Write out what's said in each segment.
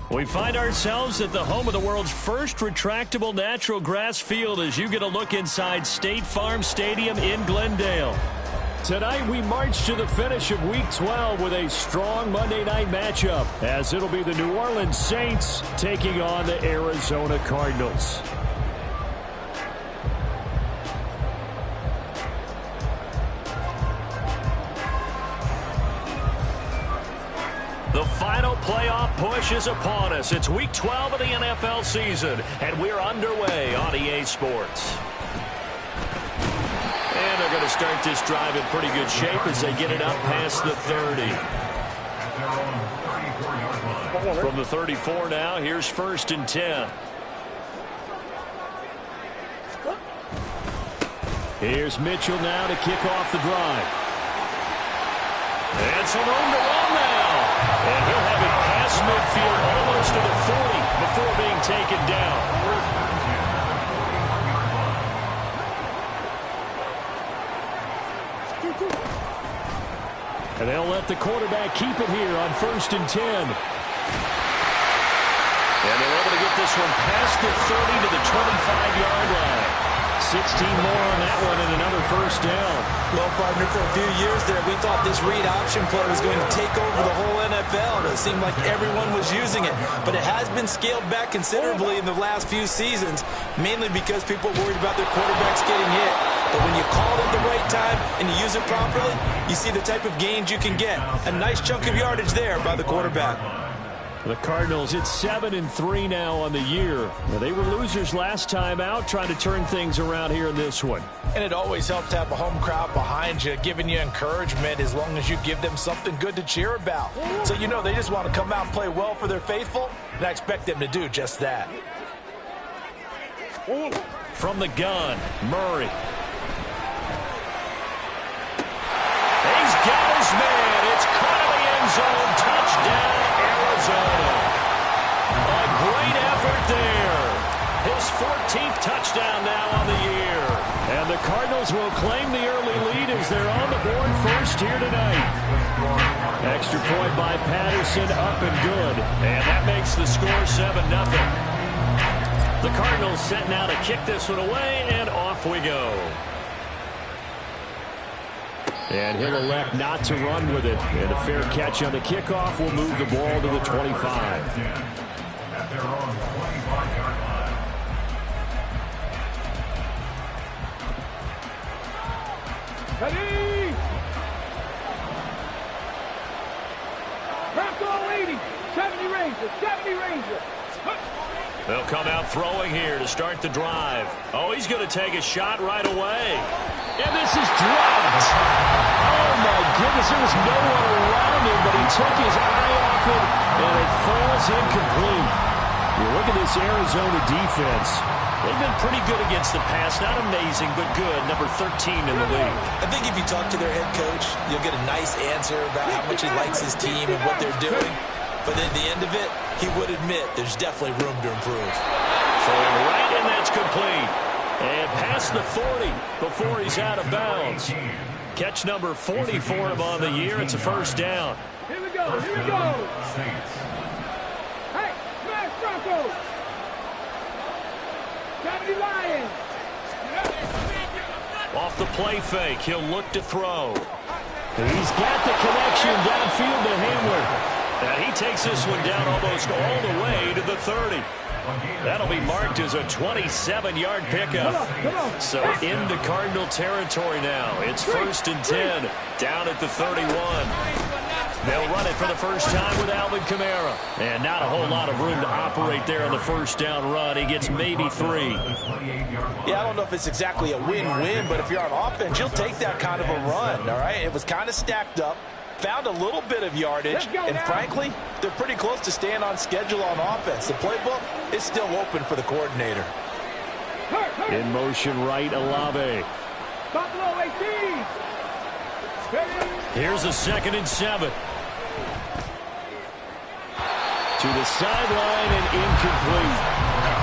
We find ourselves at the home of the world's first retractable natural grass field as you get a look inside State Farm Stadium in Glendale. Tonight we march to the finish of Week 12 with a strong Monday night matchup as it'll be the New Orleans Saints taking on the Arizona Cardinals. The final playoff push is upon us. It's Week 12 of the NFL season, and we're underway on EA Sports. And they're going to start this drive in pretty good shape as they get it up past the 30. From the 34 now, here's 1st and 10. Here's Mitchell now to kick off the drive. And some room to run now. And he'll have it past midfield almost to the 40 before being taken down. And they'll let the quarterback keep it here on 1st and 10. And they're able to get this one past the 30 to the 25-yard line. 16 more on that one and another 1st down. Well, partner, for a few years there, we thought this read option play was going to take over the whole NFL. It seemed like everyone was using it. But it has been scaled back considerably in the last few seasons, mainly because people worried about their quarterbacks getting hit. But when you call it at the right time and you use it properly, you see the type of gains you can get. A nice chunk of yardage there by the quarterback. The Cardinals, it's 7-3 now on the year. They were losers last time out, trying to turn things around here in this one. And it always helps to have a home crowd behind you, giving you encouragement as long as you give them something good to cheer about. So you know they just want to come out and play well for their faithful, and I expect them to do just that. From the gun, Murray. He's got his man. It's caught in the end zone. Touchdown, Arizona. A great effort there. His 14th touchdown now on the year. And the Cardinals will claim the early lead as they're on the board first here tonight. Extra point by Patterson, up and good. And that makes the score 7-0. The Cardinals set now to kick this one away, and off we go. And he'll elect not to run with it. And a fair catch on the kickoff will move the ball to the 25. Ready! Crack all 80. 70 Ranger. 70 Ranger. They'll come out throwing here to start the drive. Oh, he's going to take a shot right away. And this is dropped. Oh, my goodness. There was no one around him, but he took his eye off it, and it falls incomplete. You look at this Arizona defense. They've been pretty good against the pass. Not amazing, but good. Number 13 in the league. I think if you talk to their head coach, you'll get a nice answer about how much he likes his team and what they're doing. But at the end of it, he would admit there's definitely room to improve. Throwing right, and that's complete. And past the 40 before he's out of bounds. Catch number 40 for him on the year. It's a 1st down. Here we go. Here we go. Hey, smash Broncos. 70 Lions. Off the play fake, he'll look to throw. He's got the connection downfield to Hamler. And he takes this one down almost all the way to the 30. That'll be marked as a 27-yard pickup. So into Cardinal territory now. It's 1st and 10, down at the 31. They'll run it for the first time with Alvin Kamara. And not a whole lot of room to operate there on the 1st down run. He gets maybe 3. Yeah, I don't know if it's exactly a win-win, but if you're on offense, you'll take that kind of a run, all right? It was kind of stacked up. Found a little bit of yardage, and frankly, they're pretty close to staying on schedule on offense. The playbook is still open for the coordinator. In motion right, Olave. Buffalo 18. Here's a 2nd and 7. To the sideline and incomplete.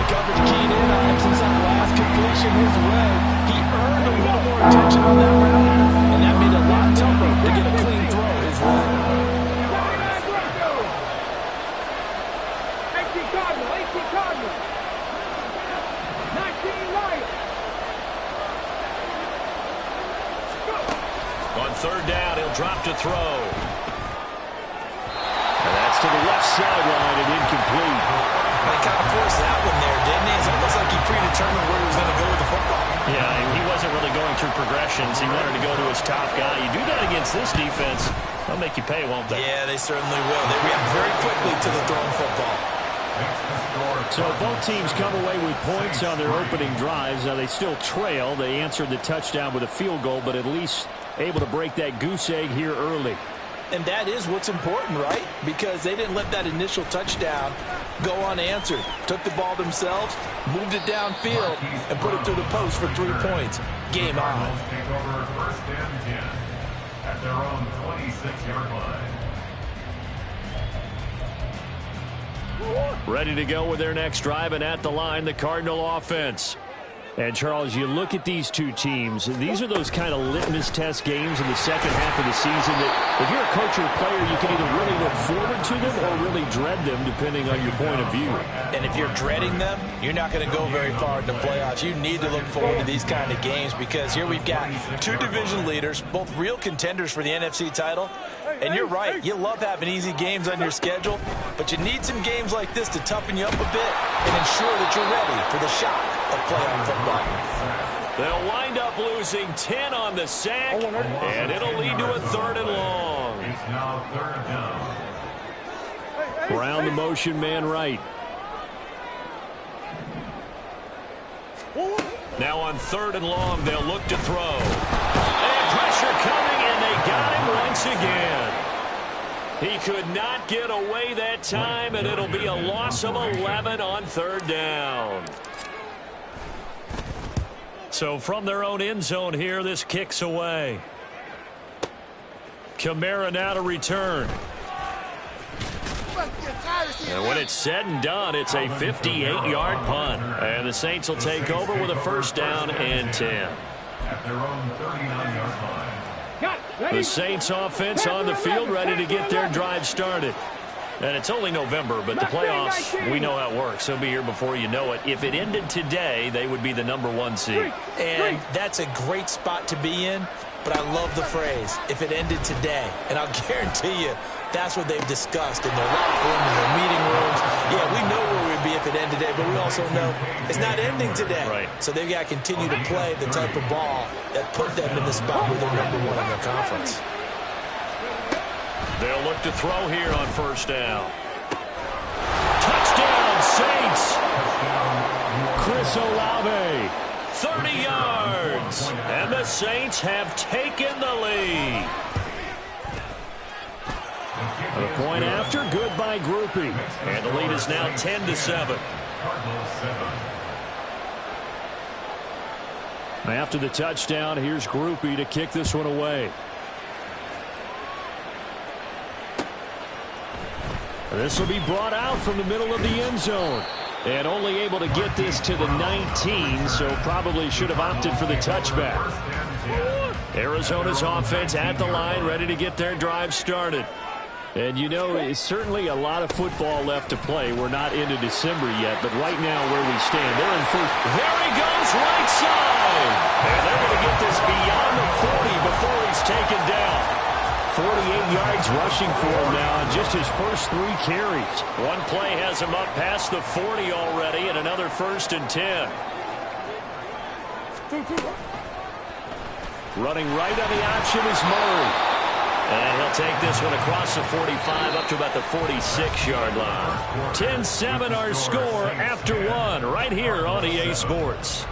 The coverage keyed in on him since that last completion his way. He earned a little more attention on that route, and that made it a lot tougher to get a clean throw his way. Hey, left sideline and incomplete. They kind of forced that one there, didn't he? It's almost like he predetermined where he was going to go with the football. Yeah, he wasn't really going through progressions. He wanted to go to his top guy. You do that against this defense, they'll make you pay, won't they? Yeah, they certainly will. They react very quickly to the thrown football. So both teams come away with points on their opening drives. Now they still trail. They answered the touchdown with a field goal, but at least able to break that goose egg here early. And that is what's important, right? Because they didn't let that initial touchdown go unanswered. Took the ball themselves, moved it downfield, and put it through the post for 3 points. Game on. Take over first and 10 at their own 26-yard line. Ready to go with their next drive, and at the line, the Cardinal offense. And, Charles, you look at these two teams, these are those kind of litmus test games in the second half of the season that if you're a coach or a player, you can either really look forward to them or really dread them, depending on your point of view. And if you're dreading them, you're not going to go very far in the playoffs. You need to look forward to these kind of games because here we've got two division leaders, both real contenders for the NFC title. And you're right, you love having easy games on your schedule, but you need some games like this to toughen you up a bit and ensure that you're ready for the shock of playoff football. They'll wind up losing 10 on the sack, and it'll lead to a 3rd and long. It's now 3rd down. Brown the motion man right. Now on 3rd and long, they'll look to throw. And pressure coming, and they got him once again. He could not get away that time, and it'll be a loss of 11 on 3rd down. So from their own end zone here, this kicks away. Kamara now to return. And when it's said and done, it's a 58-yard punt. And the Saints will take over with a 1st down and 10. At their own 39-yard line. The Saints offense on the field, ready to get their drive started. And it's only November, but the playoffs, we know how it works. They'll be here before you know it. If it ended today, they would be the #1 seed. And that's a great spot to be in, but I love the phrase, if it ended today. And I'll guarantee you, that's what they've discussed in their locker room, in their meeting rooms. Yeah, we know where we'd be if it ended today, but we also know it's not ending today. Right. So they've got to continue to play the type of ball that put them in the spot where they're #1 in their conference. They'll look to throw here on 1st down. Touchdown, Saints! Chris Olave, 30 yards. And the Saints have taken the lead. A point after, good by Groupie. And the lead is now 10-7. After the touchdown, here's Groupie to kick this one away. This will be brought out from the middle of the end zone. And only able to get this to the 19, so probably should have opted for the touchback. Arizona's offense at the line, ready to get their drive started. And you know, it's certainly a lot of football left to play. We're not into December yet, but right now where we stand, they're in first. There he goes, right side. And they're going to get this beyond the 40 before he's taken down. 48 yards rushing for him now on just his first 3 carries. One play has him up past the 40 already, and another 1st and 10. Running right on the option is Murray. And he'll take this one across the 45 up to about the 46-yard line. 10-7 our score after 1 right here on EA Sports.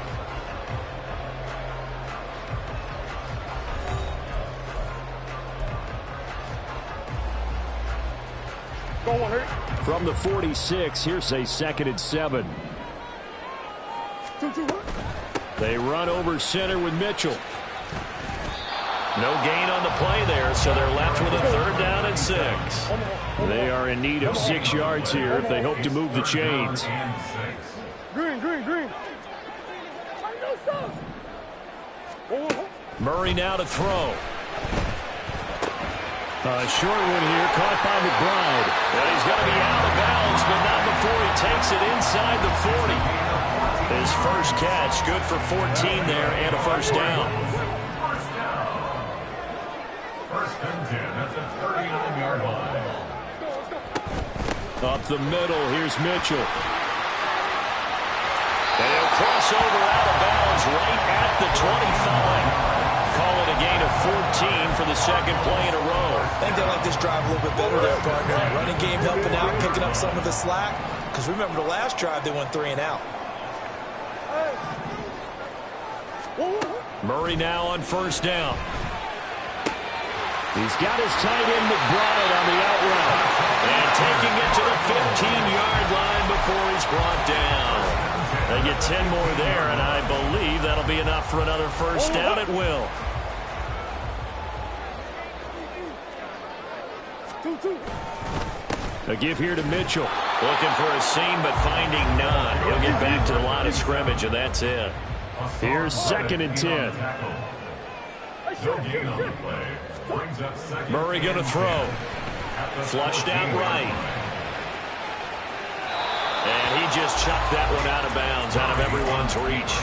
From the 46, here's a 2nd and 7. They run over center with Mitchell. No gain on the play there, so they're left with a 3rd down and 6. They are in need of 6 yards here if they hope to move the chains. Green. Murray now to throw. A short one here, caught by McBride. And he's going to be out of bounds, but not before he takes it inside the 40. His first catch, good for 14 there, and a 1st down. 1st and 10 at the 39-yard line. Up the middle, here's Mitchell. And he'll cross over out of bounds right at the 25. Call it a gain of 14 for the second play in a row. I think they like this drive a little bit better there, partner. Running game helping out, picking up some of the slack. Because remember the last drive, they went 3 and out. Murray now on first down. He's got his tight end McBride on the out route. And taking it to the 15-yard line before he's brought down. They get 10 more there, and I believe that'll be enough for another first down at will. A give here to Mitchell. Looking for a seam, but finding none. He'll get back to the line of scrimmage, and that's it. Here's 2nd and 10. Murray going to throw. Flushed out right. And he just chucked that one out of bounds, out of everyone's reach.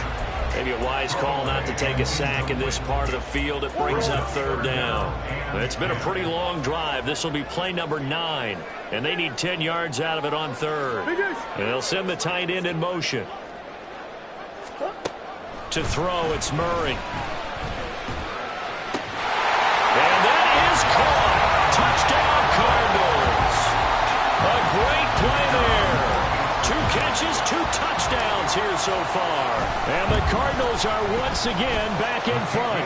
Maybe a wise call not to take a sack in this part of the field. It brings up 3rd down. It's been a pretty long drive. This will be play number 9. And they need 10 yards out of it on 3rd. And they'll send the tight end in motion. To throw, it's Murray. And that is caught. Touchdown, Cardinals. A great play there. 2 catches, 2 touchdowns here so far. And the Cardinals are once again back in front.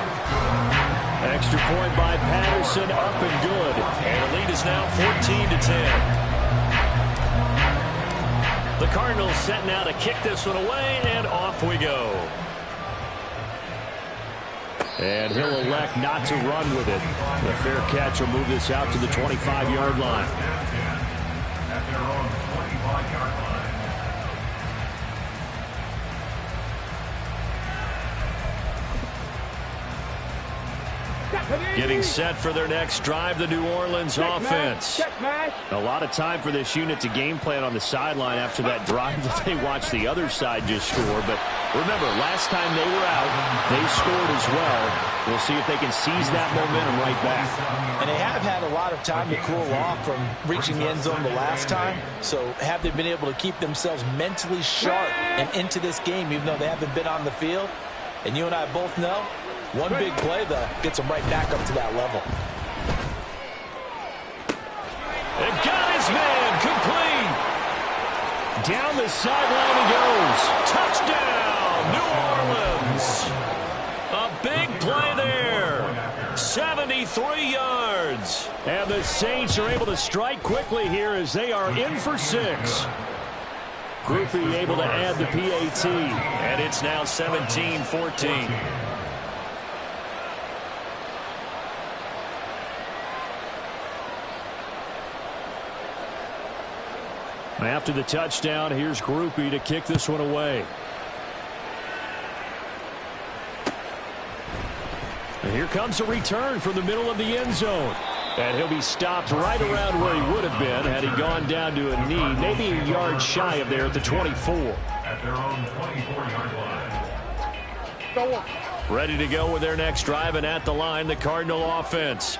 Extra point by Patterson, up and good. And the lead is now 14-10. The Cardinals setting out to kick this one away, and off we go. And he'll elect not to run with it. The fair catch will move this out to the 25-yard line. At their own 25-yard line. Getting set for their next drive, the New Orleans offense. A lot of time for this unit to game plan on the sideline after that drive that they watched the other side just score. But remember, last time they were out, they scored as well. We'll see if they can seize that momentum right back. And they have had a lot of time to cool off from reaching the end zone the last time. So have they been able to keep themselves mentally sharp and into this game, even though they haven't been on the field? And you and I both know, one big play, though, gets them right back up to that level. And got his man complete. Down the sideline he goes. Touchdown, New Orleans. A big play there. 73 yards. And the Saints are able to strike quickly here as they are in for 6. Groupie able to add the PAT. And it's now 17-14. After the touchdown, here's Groupie to kick this one away. And here comes a return from the middle of the end zone. And he'll be stopped right around where he would have been had he gone down to a knee, maybe a yard shy of there at the 24. At their own 24-yard line. Ready to go with their next drive, and at the line, the Cardinal offense.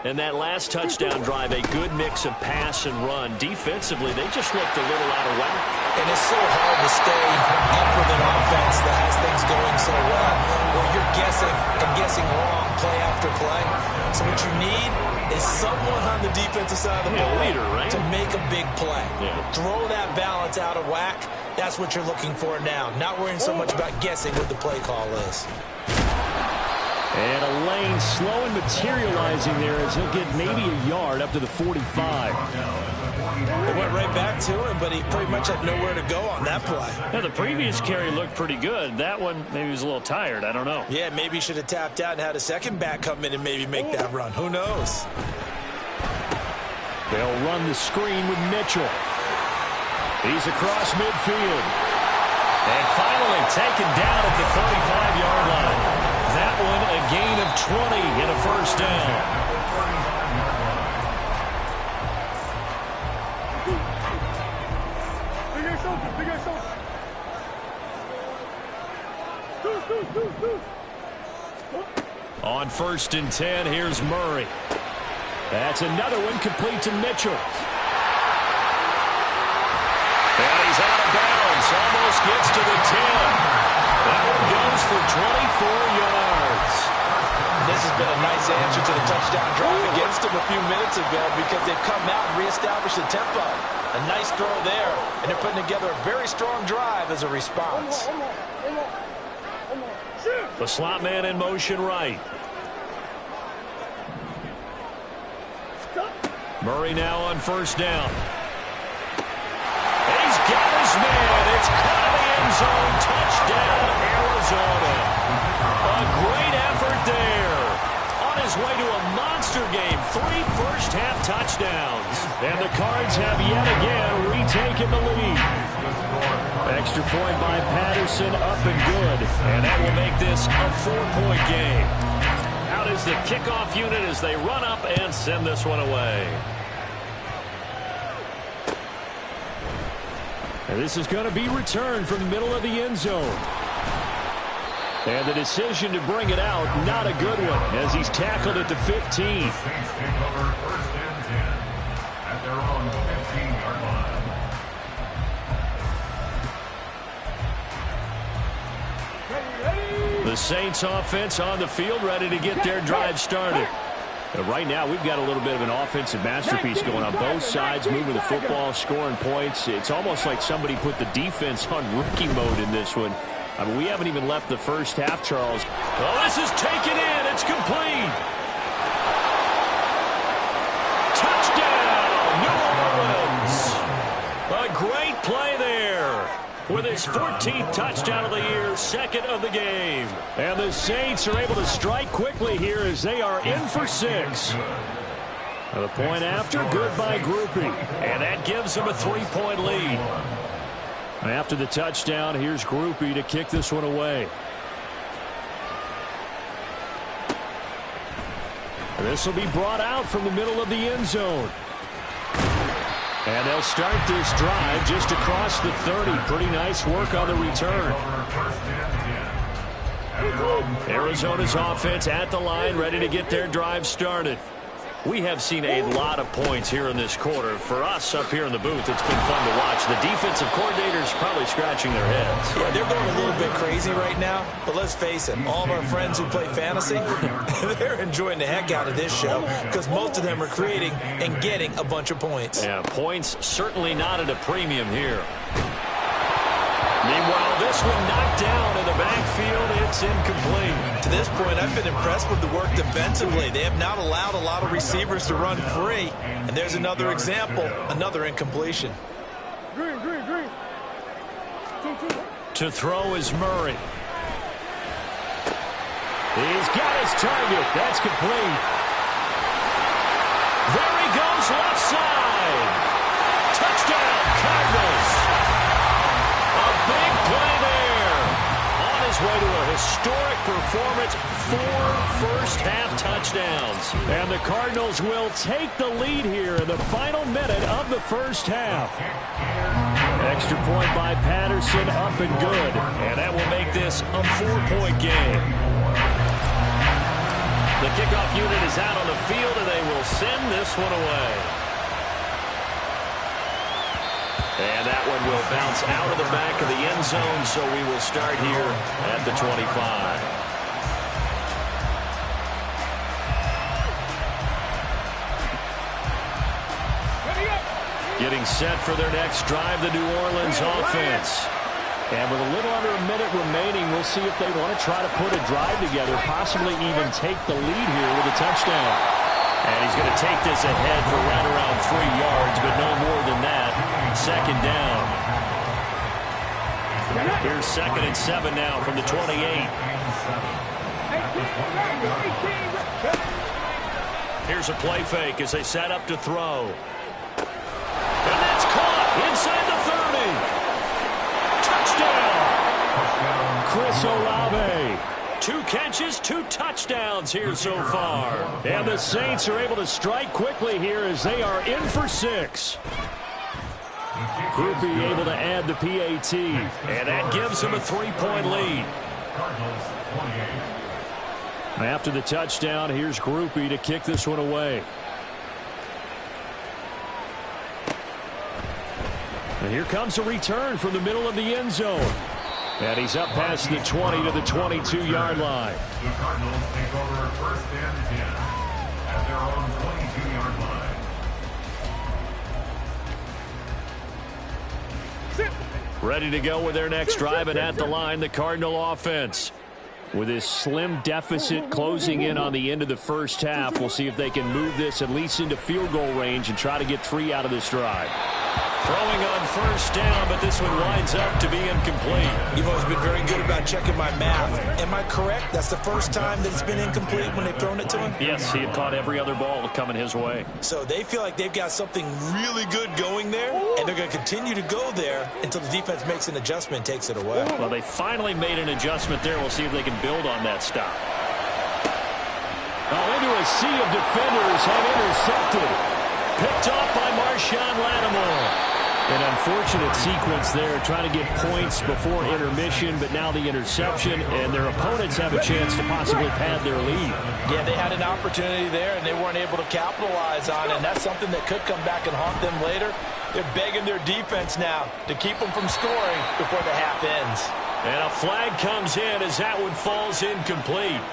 And that last touchdown drive, a good mix of pass and run. Defensively, they just looked a little out of whack. And it's so hard to stay up with an offense that has things going so well, where you're guessing and guessing wrong play after play. So what you need is someone on the defensive side of the ball leader, right? to make a big play. Yeah. Throw that balance out of whack. That's what you're looking for now. Not worrying so much about guessing what the play call is. And a lane slow and materializing there as he'll get maybe a yard up to the 45. It went right back to him, but he pretty much had nowhere to go on that play. Yeah, the previous carry looked pretty good. That one, maybe he was a little tired. I don't know. Yeah, maybe he should have tapped out and had a second back come in and maybe make that run. Who knows? They'll run the screen with Mitchell. He's across midfield. And finally taken down at the 35-yard line. That one a gain of 20 and a first down. On 1st and 10, here's Murray. That's another one complete to Mitchell. distance. Almost gets to the 10. That one goes for 24 yards. This has been a nice answer to the touchdown drive against them a few minutes ago because they've come out and reestablished the tempo. A nice throw there, and they're putting together a very strong drive as a response. The slot man in motion right. Murray now on first down. He's got his man. It's caught in the end zone. Touchdown, Arizona. A great effort there. On his way to a monster game. 3 first-half touchdowns. And the Cards have yet again retaken the lead. Extra point by Patterson, up and good. And that will make this a 4-point game. Out is the kickoff unit as they run up and send this one away. And this is going to be returned from the middle of the end zone. And the decision to bring it out, not a good one, as he's tackled at the 15. Saints take over first and 10 at their own 15-yard line. The Saints offense on the field, ready to get their drive started. Right now, we've got a little bit of an offensive masterpiece going on both sides, moving the football, scoring points. It's almost like somebody put the defense on rookie mode in this one. I mean, we haven't even left the first half, Charles. Well, this is taken in. It's complete. Touchdown, New Orleans. A great play there. With his 14th touchdown of the year, second of the game. And the Saints are able to strike quickly here as they are in for 6. The point after, good by Groupie. And that gives them a 3-point lead. After the touchdown, here's Groupie to kick this one away. This will be brought out from the middle of the end zone. And they'll start this drive just across the 30. Pretty nice work on the return. Arizona's offense at the line, ready to get their drive started. We have seen a lot of points here in this quarter. For us up here in the booth, it's been fun to watch. The defensive coordinators probably scratching their heads. Yeah, they're going a little bit crazy right now. But let's face it, all of our friends who play fantasy, they're enjoying the heck out of this show because most of them are creating and getting a bunch of points. Yeah, points certainly not at a premium here. Meanwhile, this one knocked down in the backfield. It's incomplete. To this point, I've been impressed with the work defensively. They have not allowed a lot of receivers to run free. And there's another example, another incompletion. Green. To throw is Murray. He's got his target. That's complete. There he goes, left side. Touchdown, Cardinals. A big play there. On his way to a historic performance, 4 first-half touchdowns. And the Cardinals will take the lead here in the final minute of the first half. Extra point by Patterson, up and good. And that will make this a 4-point game. The kickoff unit is out on the field, and they will send this one away. And that one will bounce out of the back of the end zone, so we will start here at the 25. Getting set for their next drive, the New Orleans offense. And with a little under a minute remaining, we'll see if they want to try to put a drive together, possibly even take the lead here with a touchdown. And he's going to take this ahead for right around 3 yards, but no more than that. Second down. Here's 2nd and 7 now from the 28. Here's a play fake as they set up to throw. And that's caught inside the 30. Touchdown. Chris Olave. 2 catches, 2 touchdowns here so far. And the Saints are able to strike quickly here as they are in for 6. Groupie able to add the PAT. And that gives them a 3-point lead. After the touchdown, here's Groupie to kick this one away. And here comes a return from the middle of the end zone. And he's up past the 20 to the 22-yard line. The Cardinals take over first and 10 at their own 22-yard line. Ready to go with their next drive, and at the line, the Cardinal offense. With this slim deficit closing in on the end of the first half, we'll see if they can move this at least into field goal range and try to get 3 out of this drive. Throwing on first down, but this one winds up to be incomplete. You've always been very good about checking my math. Am I correct? That's the first time that it's been incomplete when they've thrown it to him? Yes, he had caught every other ball coming his way. So they feel like they've got something really good going there, and they're going to continue to go there until the defense makes an adjustment and takes it away. Well, they finally made an adjustment there. We'll see if they can build on that stop. Oh, into a sea of defenders and intercepted. Picked off by Marshawn Lattimore. An unfortunate sequence there, trying to get points before intermission, but now the interception, and their opponents have a chance to possibly pad their lead. Yeah, they had an opportunity there, and they weren't able to capitalize on it, and that's something that could come back and haunt them later. They're begging their defense now to keep them from scoring before the half ends. And a flag comes in as that one falls incomplete.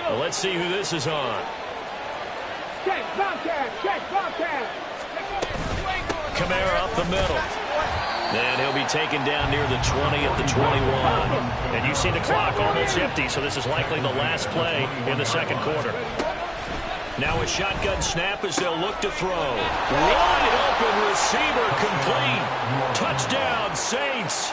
Well, let's see who this is on. Check, Bobcat, check, Bobcat. Kamara up the middle. And he'll be taken down near the 20 at the 21. And you see the clock almost empty, so this is likely the last play in the second quarter. Now a shotgun snap as they'll look to throw. Wide open receiver complete. Touchdown, Saints.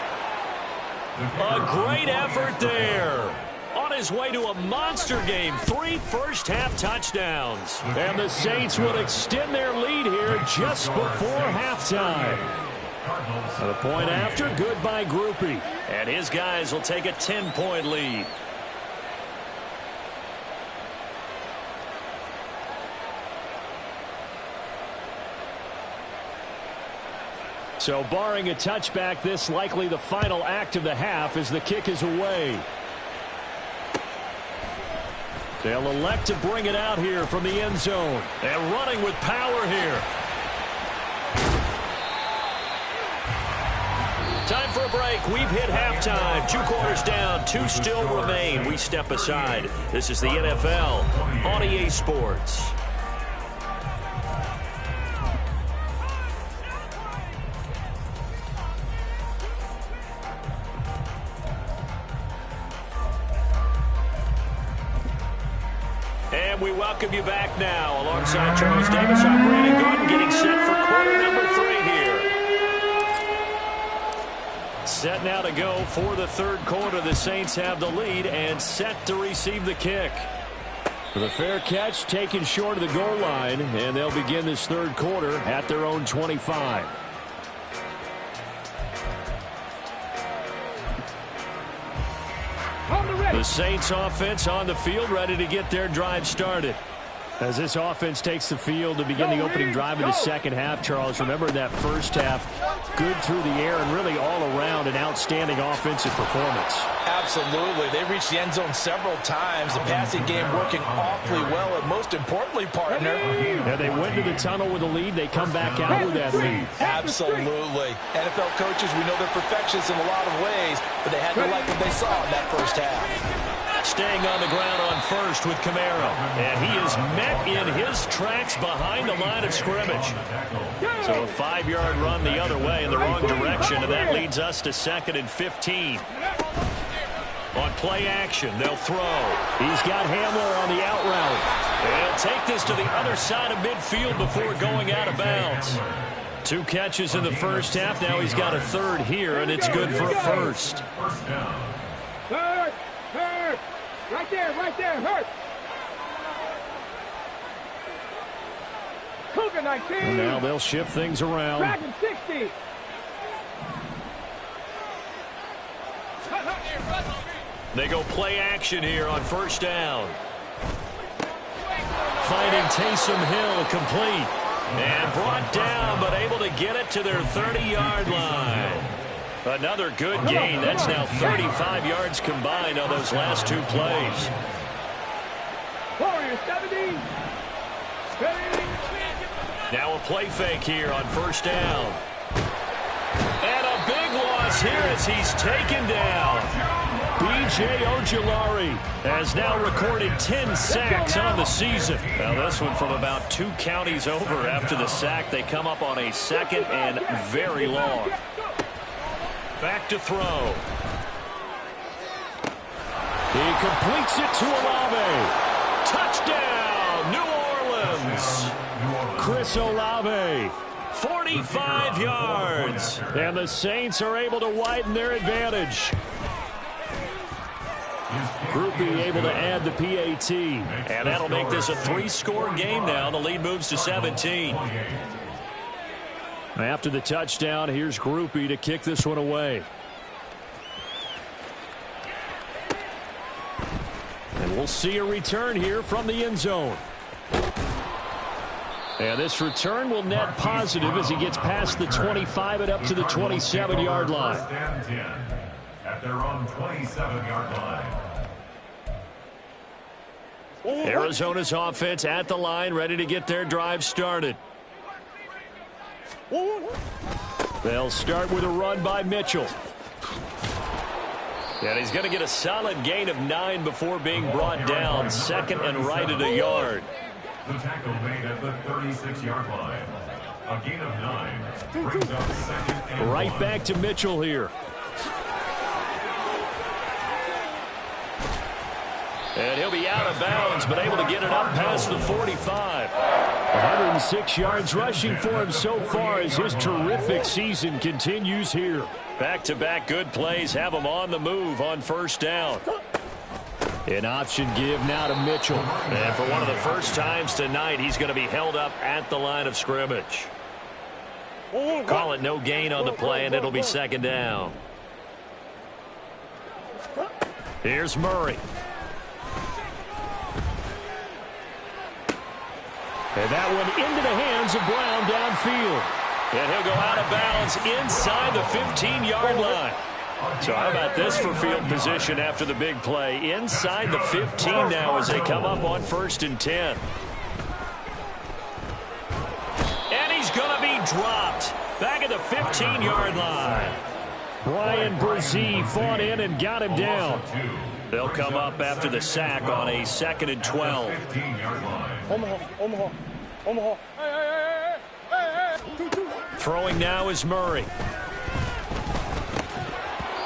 A great effort there. On his way to a monster game, 3 first-half touchdowns. And the Saints will extend their lead here just before halftime. A point after, good by Groupie. And his guys will take a 10-point lead. So barring a touchback, this likely the final act of the half as the kick is away. They'll elect to bring it out here from the end zone. And running with power here. Time for a break. We've hit halftime. 2 quarters down. 2 still remain. We step aside. This is the NFL on EA Sports. And we welcome you back now. Alongside Charles Davis, I'm Brandon Gordon, getting set for quarter number 3 here. Set now to go for the third quarter. The Saints have the lead and set to receive the kick. The fair catch taken short of the goal line, and they'll begin this third quarter at their own 25. The Saints offense on the field, ready to get their drive started. As this offense takes the field to begin the opening drive of the second half, Charles, remember that first half, good through the air and really all around an outstanding offensive performance. Absolutely. They reached the end zone several times. The passing game working awfully well, and most importantly, partner. Yeah, they went to the tunnel with a lead. They come back out with that lead. Absolutely. NFL coaches, we know they're perfectionists in a lot of ways, but they had to like what they saw in that first half. Staying on the ground on first with Kamara. And he is met in his tracks behind the line of scrimmage. So a 5-yard run the other way in the wrong direction, and that leads us to 2nd and 15. On play action, they'll throw. He's got Hamler on the out route. They'll take this to the other side of midfield before going out of bounds. 2 catches in the first half. Now he's got a third here, and it's good for a first. Hurt, hurt. Right there, hurt. Cougar 19. And now they'll shift things around. Dragon 60. They go play action here on first down. Finding Taysom Hill complete. And brought down, but able to get it to their 30-yard line. Another good gain. That's now 35 yards combined on those last 2 plays. Warriors 70. Now a play fake here on first down. And a big loss here as he's taken down. B.J. Ojulari has now recorded 10 sacks on the season. Now this one from about 2 counties over after the sack. They come up on a 2nd and very long. Back to throw. He completes it to Olave. Touchdown, New Orleans. Chris Olave, 45 yards. And the Saints are able to widen their advantage. Groupie able to add the PAT. And that'll make this a 3-score game now. The lead moves to 17. After the touchdown, here's Groupie to kick this one away. And we'll see a return here from the end zone. And this return will net positive as he gets past the 25 and up to the 27-yard line. At their own 27-yard line. Arizona's offense at the line, ready to get their drive started. They'll start with a run by Mitchell. And he's going to get a solid gain of 9 before being brought down. 2nd and right at a yard. The tackle made at the 36-yard line. A gain of 9 brings up 2nd and right 1. back to Mitchell here. And he'll be out of bounds, but able to get it up past the 45. 106 yards rushing for him so far as his terrific season continues here. Back-to-back good plays have him on the move on 1st down. An option give now to Mitchell. And for one of the first times tonight, he's going to be held up at the line of scrimmage. Call it no gain on the play, and it'll be 2nd down. Here's Murray. And that one into the hands of Brown downfield. And he'll go out of bounds inside the 15-yard line. So how about this for field position after the big play? Inside the 15 now as they come up on 1st and 10. And he's going to be dropped back at the 15-yard line. Brian Brzee fought in and got him down. They'll come up after the sack on a 2nd and 12. 15-yard line. Omaha. Throwing now is Murray.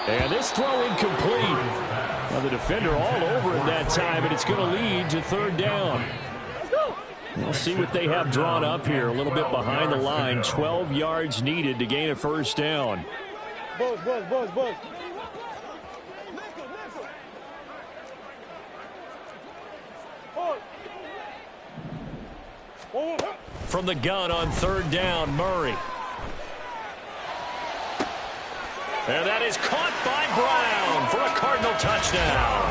And this throw incomplete. Now the defender all over him that time, and it's going to lead to 3rd down. We'll see what they have drawn up here. A little bit behind the line. 12 yards needed to gain a 1st down. Buzz. From the gun on 3rd down, Murray. And that is caught by Brown for a Cardinal touchdown.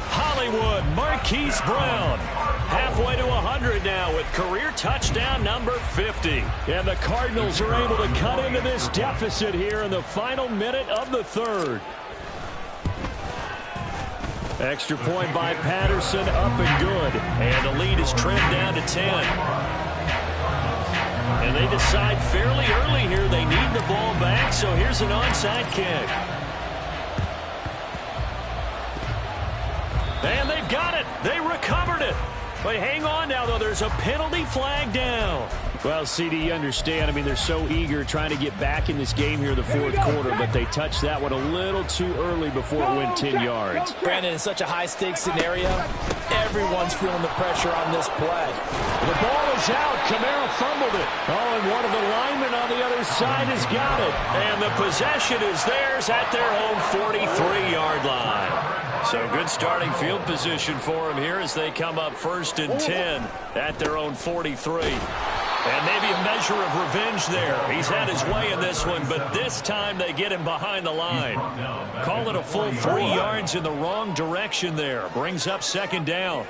Hollywood Marquise Brown halfway to 100 now with career touchdown number 50. And the Cardinals are able to cut into this deficit here in the final minute of the 3rd. Extra point by Patterson, up and good. And the lead is trimmed down to 10. And they decide fairly early here they need the ball back, so here's an onside kick. And they've got it. They recovered it. But hang on now, though. There's a penalty flag down. Well, CD, you understand. I mean, they're so eager trying to get back in this game here in the 4th quarter, but they touched that one a little too early before it went 10 yards. Brandon, in such a high-stakes scenario, everyone's feeling the pressure on this play. The ball is out. Kamara fumbled it. Oh, and one of the linemen on the other side has got it. And the possession is theirs at their own 43-yard line. So good starting field position for him here as they come up 1st and 10 at their own 43. And maybe a measure of revenge there. He's had his way in this one, but this time they get him behind the line. Call it a full 3 yards in the wrong direction there. Brings up 2nd down.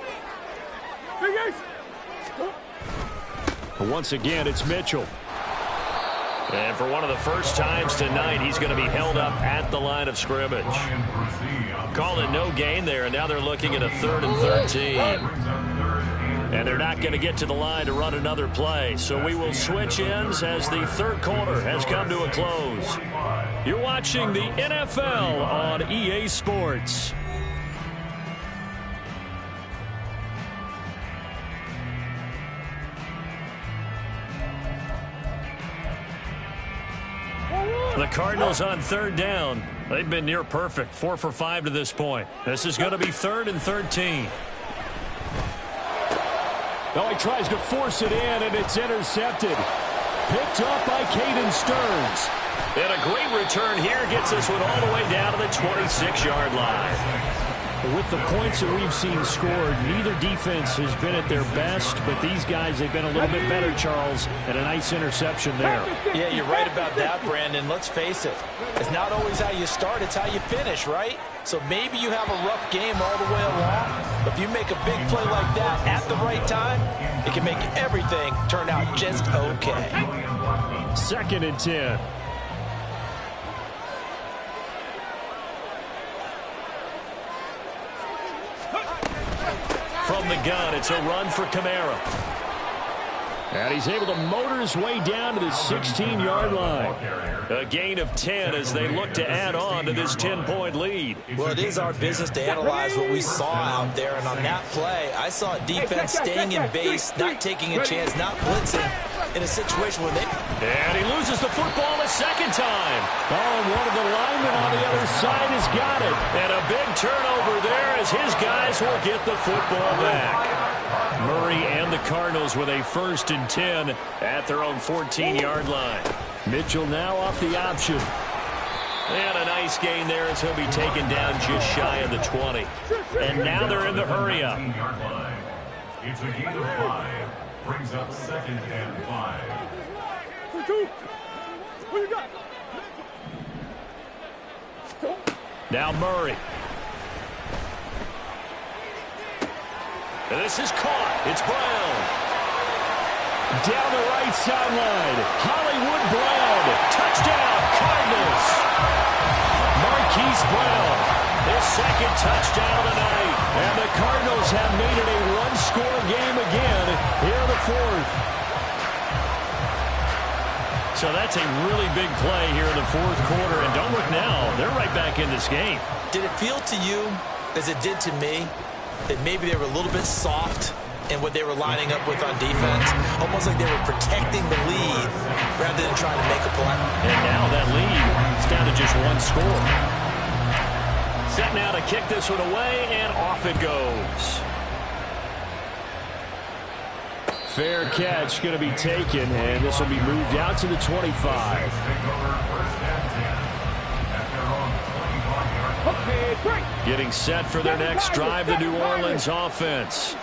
Once again, it's Mitchell. And for one of the first times tonight, he's going to be held up at the line of scrimmage. Call it no gain there, and now they're looking at a 3rd and 13. And they're not going to get to the line to run another play. So we will switch ends as the third quarter has come to a close. You're watching the NFL on EA Sports. The Cardinals on third down. They've been near perfect, 4 for 5 to this point. This is going to be 3rd and 13. Now he tries to force it in, and it's intercepted. Picked up by Caden Stearns. And a great return here gets this one all the way down to the 26-yard line. With the points that we've seen scored, neither defense has been at their best, but these guys have been a little bit better, Charles, and a nice interception there. Yeah, you're right about that, Brandon. Let's face it. It's not always how you start, it's how you finish, right? So maybe you have a rough game all the way along, but if you make a big play like that at the right time, it can make everything turn out just okay. 2nd and 10. From the gun, it's a run for Kamara. And he's able to motor his way down to the 16-yard line. A gain of 10 as they look to add on to this 10-point lead. Well, it is our business to analyze what we saw out there, and on that play, I saw a defense staying in base, not taking a chance, not blitzing in a situation where they... And he loses the football a second time. Oh, and one of the linemen on the other side has got it. And a big turnover there as his guys will get the football back. Murray and the Cardinals with a 1st and 10 at their own 14-yard line. Mitchell now off the option. And a nice gain there as he'll be taken down just shy of the 20. And now they're in the hurry-up. It's a gain of 5. Brings up 2nd and 5. Now Murray. And this is caught. It's Brown. Down the right sideline. Hollywood Brown. Touchdown, Cardinals. Marquise Brown. His 2nd touchdown of the night. And the Cardinals have made it a one-score game again here in the 4th. So that's a really big play here in the 4th quarter. And don't look now. They're right back in this game. Did it feel to you, as it did to me, that maybe they were a little bit soft in what they were lining up with on defense? Almost like they were protecting the lead rather than trying to make a play. And now that lead is down to just 1 score. Set now to kick this one away, and off it goes. Fair catch going to be taken, and this will be moved out to the 25. Getting set for their next drive, the New Orleans offense.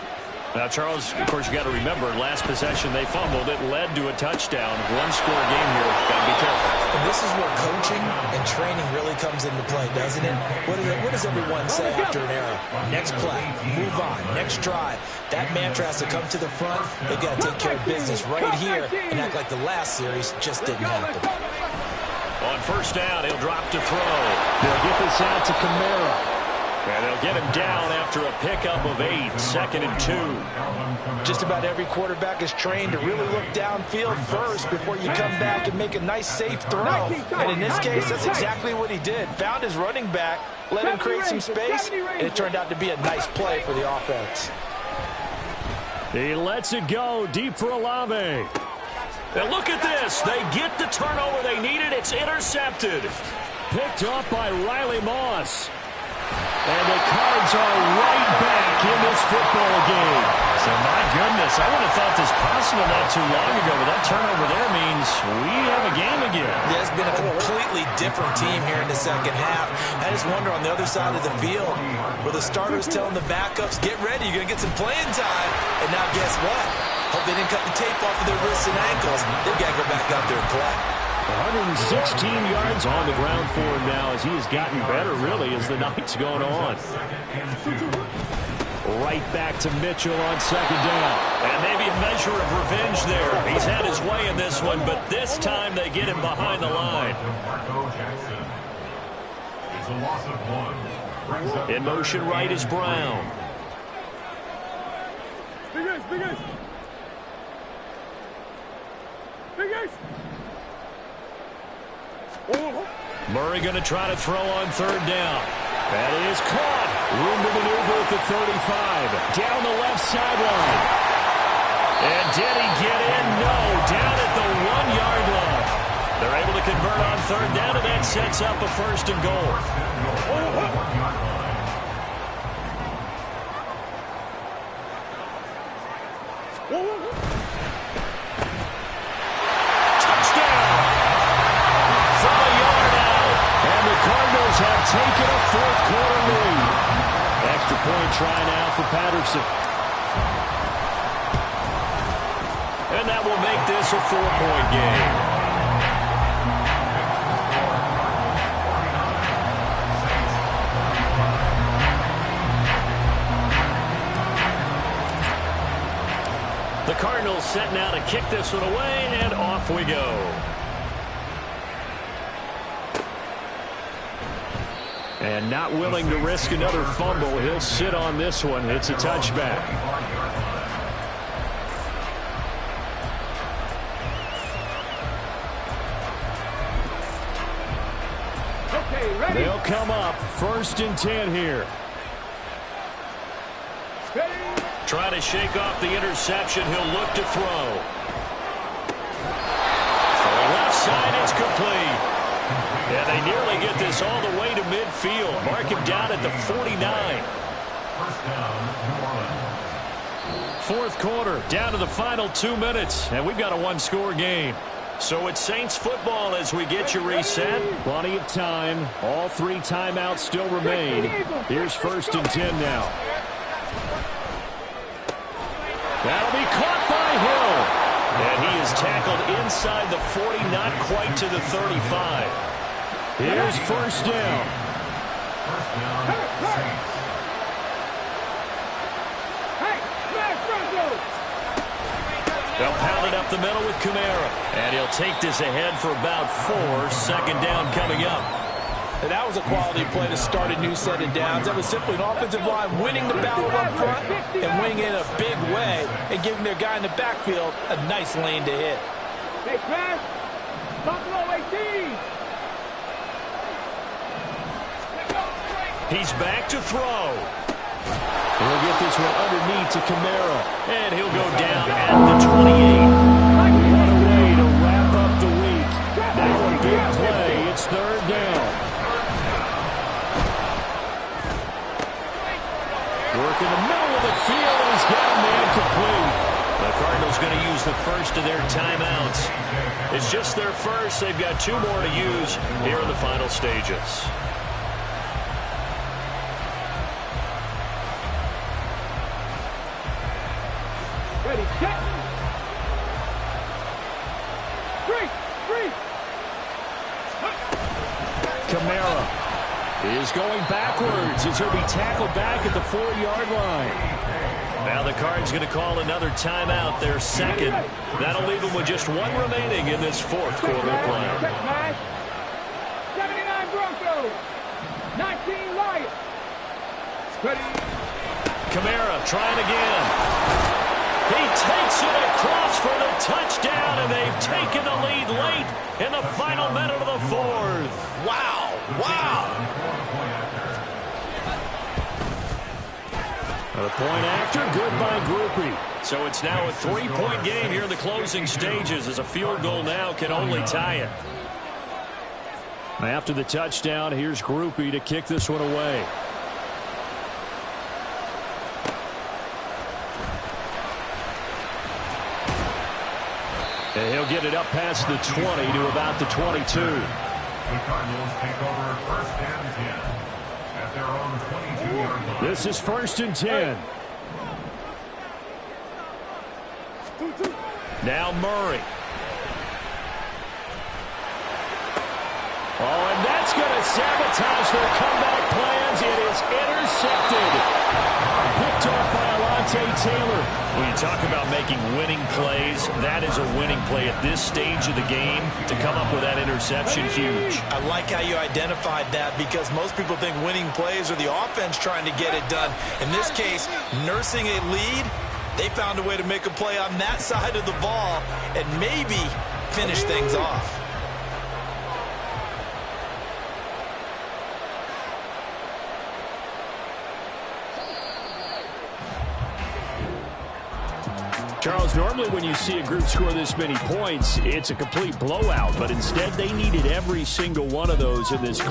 Now, Charles, of course, you got to remember, last possession they fumbled. It led to a touchdown. 1-score game here. Got to be careful. And this is where coaching and training really comes into play, doesn't it? What does everyone say after an error? Next play, move on, next drive. That mantra has to come to the front. They've got to take care of business right here and act like the last series just didn't happen. On 1st down, he'll drop to throw. They'll get this out to Kamara. And they'll get him down after a pickup of 8, 2nd and 2. Just about every quarterback is trained to really look downfield first before you come back and make a nice, safe throw. And in this case, that's exactly what he did. Found his running back, let him create some space, and it turned out to be a nice play for the offense. He lets it go deep for Olave. And look at this. They get the turnover they needed. It's intercepted. Picked up by Riley Moss. And the Cards are right back in this football game. So, my goodness, I would have thought this possible not too long ago, but that turnover there means we have a game again. Yeah, it's been a completely different team here in the 2nd half. I just wonder on the other side of the field, where the starters telling the backups, get ready, you're going to get some playing time. And now guess what? Hope they didn't cut the tape off of their wrists and ankles. They've got to go back out there and play. 116 yards on the ground for him now as he has gotten better, really, as the night's gone on. Right back to Mitchell on 2nd down. And maybe a measure of revenge there. He's had his way in this one, but this time they get him behind the line. In motion right is Brown. Murray going to try to throw on third down. That is caught. Room to maneuver at the 35. Down the left sideline. And did he get in? No. Down at the 1-yard line. They're able to convert on third down, and that sets up a first and goal. Touchdown! From a yard out. And the Cardinals have taken a fourth-quarter lead. Extra point try now for Patterson. And that will make this a 4-point game. The Cardinals set now to kick this one away, and off we go. And not willing to risk another fumble, he'll sit on this one. It's a touchback. They'll come up 1st and 10 here. Trying to shake off the interception. He'll look to throw. For the left side, it's complete. Yeah, they nearly get this all the way to midfield. Mark him down at the 49. Fourth quarter, down to the final 2 minutes, and we've got a one-score game. So it's Saints football as we get you reset. Plenty of time. All 3 timeouts still remain. Here's 1st and 10 now. That'll be caught by Hill. And he is tackled inside the 40, not quite to the 35. Here's 1st down. They'll pound it up the middle with Kamara. And he'll take this ahead for about 4. 2nd down coming up. And that was a quality play to start a new set of downs. That was simply an offensive line winning the battle up front and winning in a big way and giving their guy in the backfield a nice lane to hit. Hey, pass. Buffalo 18. He's back to throw. He'll get this one underneath to Kamara. And he'll go down at the 28. What a way to wrap up the week. Now a big play. It's 3rd down. Work in the middle of the field, and he's got a man complete. The Cardinals going to use the first of their timeouts. It's just their first. They've got 2 more to use here in the final stages. Ready, set. 3. Kamara is going backwards as he'll be tackled back at the 4-yard line. Now the Cards going to call another timeout, their 2nd. That'll leave them with just 1 remaining in this 4th quarter of play. 79 Broncos, 19 Lions. Kamara trying again. He takes it across for the touchdown, and they've taken the lead late in the final minute of the 4th. Wow. Wow. A point after, good by Groupie. So it's now a 3-point game here in the closing stages as a field goal now can only tie it. After the touchdown, here's Groupie to kick this one away. And he'll get it up past the 20 to about the 22. The Cardinals take over 1st and 10 at their own 22-yard line. This is 1st and 10. Now Murray. Oh, and that's going to sabotage their comeback plans. It is intercepted. Picked off by Alontae Taylor. When you talk about making winning plays, that is a winning play at this stage of the game. To come up with that interception, huge. I like how you identified that because most people think winning plays are the offense trying to get it done. In this case, nursing a lead, They found a way to make a play on that side of the ball and maybe finish things off. Charles, normally when you see a group score this many points, it's a complete blowout, but instead they needed every single one of those in this.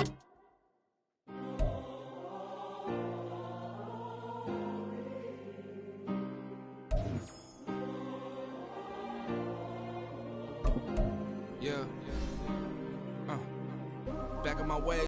Yeah. Back on my way.